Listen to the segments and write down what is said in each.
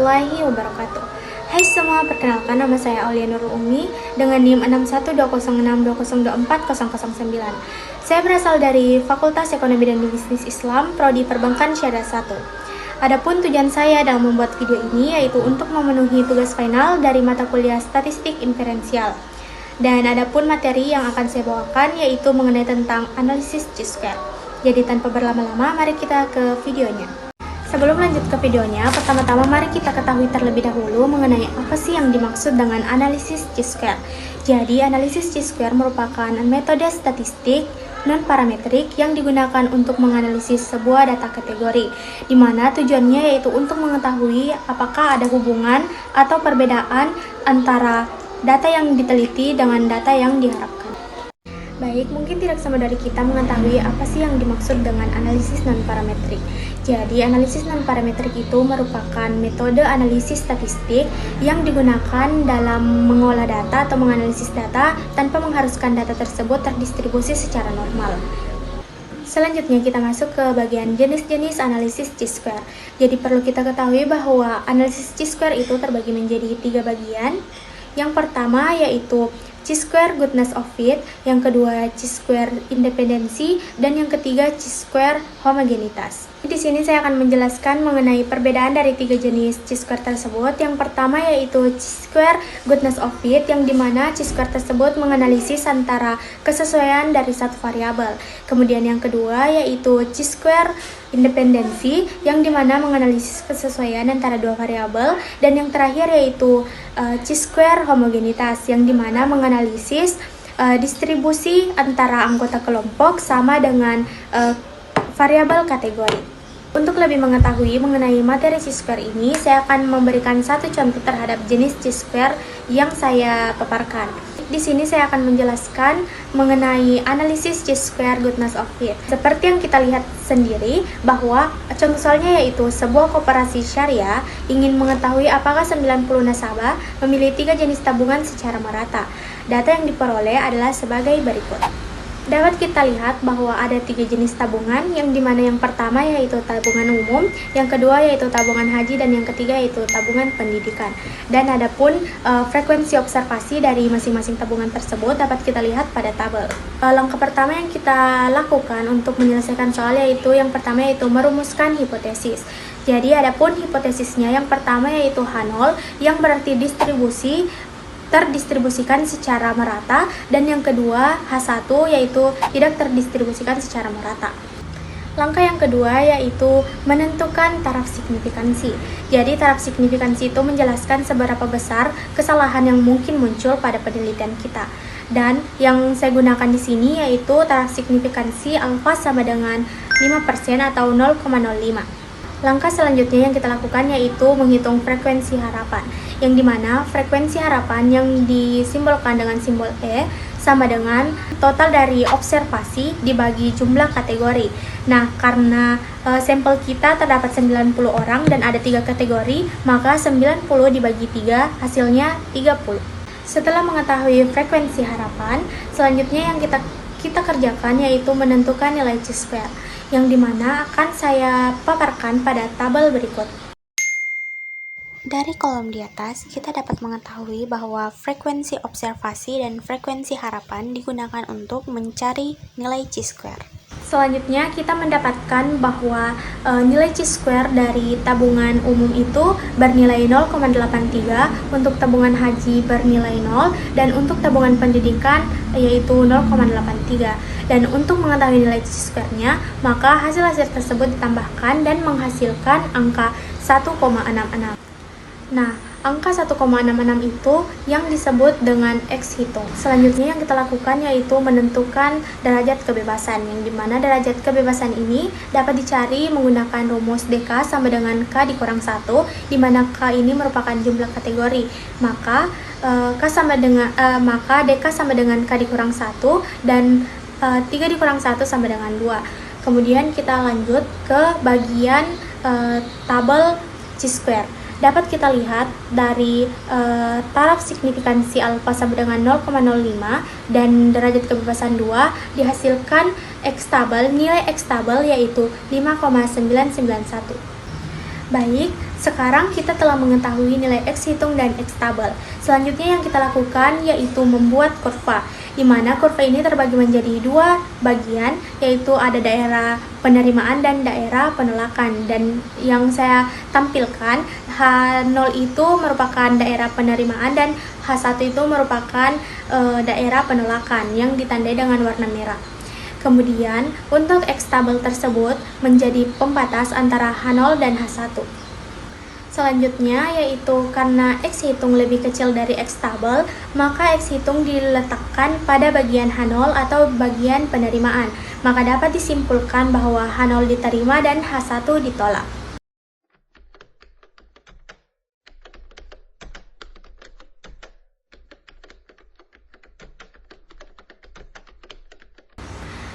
warahmatullahi wabarakatuh. Hai semua, perkenalkan nama saya Aulia Nurul Umi dengan NIM 612062024009. Saya berasal dari Fakultas Ekonomi dan Bisnis Islam, Prodi Perbankan Syariah 1. Adapun tujuan saya dalam membuat video ini yaitu untuk memenuhi tugas final dari mata kuliah Statistik Inferensial. Dan adapun materi yang akan saya bawakan yaitu mengenai tentang analisis chi-square. Jadi tanpa berlama-lama, mari kita ke videonya. Sebelum lanjut ke videonya, pertama-tama mari kita ketahui terlebih dahulu mengenai apa sih yang dimaksud dengan analisis chi-square. Jadi, analisis chi-square merupakan metode statistik non-parametrik yang digunakan untuk menganalisis sebuah data kategori, di mana tujuannya yaitu untuk mengetahui apakah ada hubungan atau perbedaan antara data yang diteliti dengan data yang diharapkan. Baik, mungkin tidak sama dari kita mengetahui apa sih yang dimaksud dengan analisis non-parametrik. Jadi, analisis non-parametrik itu merupakan metode analisis statistik yang digunakan dalam mengolah data atau menganalisis data tanpa mengharuskan data tersebut terdistribusi secara normal. Selanjutnya kita masuk ke bagian jenis-jenis analisis chi-square. Jadi perlu kita ketahui bahwa analisis chi-square itu terbagi menjadi 3 bagian. Yang pertama yaitu chi-square goodness of fit, yang kedua chi-square independensi, dan yang ketiga chi-square homogenitas. Di sini saya akan menjelaskan mengenai perbedaan dari 3 jenis chi-square tersebut. Yang pertama yaitu chi-square goodness of fit, yang dimana chi-square tersebut menganalisis antara kesesuaian dari satu variabel. Kemudian yang kedua yaitu chi-square independensi, yang dimana menganalisis kesesuaian antara dua variabel. Dan yang terakhir yaitu chi-square homogenitas, yang dimana menganalisis distribusi antara anggota kelompok sama dengan variabel kategori. Untuk lebih mengetahui mengenai materi chi-square ini, saya akan memberikan satu contoh terhadap jenis chi-square yang saya paparkan. Di sini saya akan menjelaskan mengenai analisis chi-square goodness of fit. Seperti yang kita lihat sendiri bahwa contoh soalnya yaitu sebuah koperasi syariah ingin mengetahui apakah 90 nasabah memilih 3 jenis tabungan secara merata. Data yang diperoleh adalah sebagai berikut. Dapat kita lihat bahwa ada 3 jenis tabungan, yang dimana yang pertama yaitu tabungan umum, yang kedua yaitu tabungan haji, dan yang ketiga yaitu tabungan pendidikan. Dan adapun frekuensi observasi dari masing-masing tabungan tersebut dapat kita lihat pada tabel. Langkah pertama yang kita lakukan untuk menyelesaikan soal yaitu yang pertama yaitu merumuskan hipotesis. Jadi adapun hipotesisnya yang pertama yaitu H0, yang berarti terdistribusikan secara merata, dan yang kedua H1 yaitu tidak terdistribusikan secara merata. Langkah yang kedua yaitu menentukan taraf signifikansi. Jadi taraf signifikansi itu menjelaskan seberapa besar kesalahan yang mungkin muncul pada penelitian kita. Dan yang saya gunakan di sini yaitu taraf signifikansi alfa sama dengan 5% atau 0,05. Langkah selanjutnya yang kita lakukan yaitu menghitung frekuensi harapan, yang dimana frekuensi harapan yang disimbolkan dengan simbol E sama dengan total dari observasi dibagi jumlah kategori. Nah, karena sampel kita terdapat 90 orang dan ada 3 kategori, maka 90 dibagi 3 hasilnya 30. Setelah mengetahui frekuensi harapan, selanjutnya yang kita kerjakan yaitu menentukan nilai chi-square, yang dimana akan saya paparkan pada tabel berikut. Dari kolom di atas, kita dapat mengetahui bahwa frekuensi observasi dan frekuensi harapan digunakan untuk mencari nilai chi-square. Selanjutnya, kita mendapatkan bahwa nilai chi-square dari tabungan umum itu bernilai 0,83, untuk tabungan haji bernilai 0, dan untuk tabungan pendidikan yaitu 0,83. Dan untuk mengetahui nilai chi-square-nya, maka hasil-hasil tersebut ditambahkan dan menghasilkan angka 1,66. Nah, angka 1,66 itu yang disebut dengan X hitung. Selanjutnya yang kita lakukan yaitu menentukan derajat kebebasan, yang dimana derajat kebebasan ini dapat dicari menggunakan rumus DK sama dengan K dikurang 1, dimana K ini merupakan jumlah kategori. Maka DK sama dengan K dikurang 1, dan 3 dikurang 1 sama dengan 2. Kemudian kita lanjut ke bagian tabel chi-square. Dapat kita lihat dari taraf signifikansi alfa sama dengan 0,05 dan derajat kebebasan 2 dihasilkan nilai X tabel yaitu 5,991. Baik, Sekarang kita telah mengetahui nilai X hitung dan X tabel. Selanjutnya yang kita lakukan yaitu membuat kurva, di mana kurva ini terbagi menjadi dua bagian, yaitu ada daerah penerimaan dan daerah penolakan. Dan yang saya tampilkan, H0 itu merupakan daerah penerimaan dan H1 itu merupakan daerah penolakan yang ditandai dengan warna merah. Kemudian, untuk X tabel tersebut menjadi pembatas antara H0 dan H1. Selanjutnya yaitu karena X hitung lebih kecil dari X tabel, maka X hitung diletakkan pada bagian H0 atau bagian penerimaan. Maka dapat disimpulkan bahwa H0 diterima dan H1 ditolak.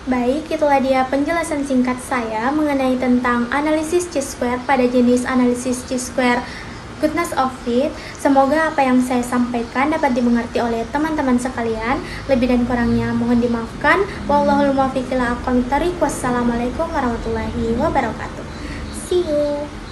Baik, itulah dia penjelasan singkat saya mengenai tentang analisis chi-square pada jenis analisis chi-square goodness of fit. Semoga apa yang saya sampaikan dapat dimengerti oleh teman-teman sekalian. Lebih dan kurangnya mohon dimaafkan. Wallahul muwaffiq ila aqwamit thoriq. Wassalamualaikum warahmatullahi wabarakatuh. See you.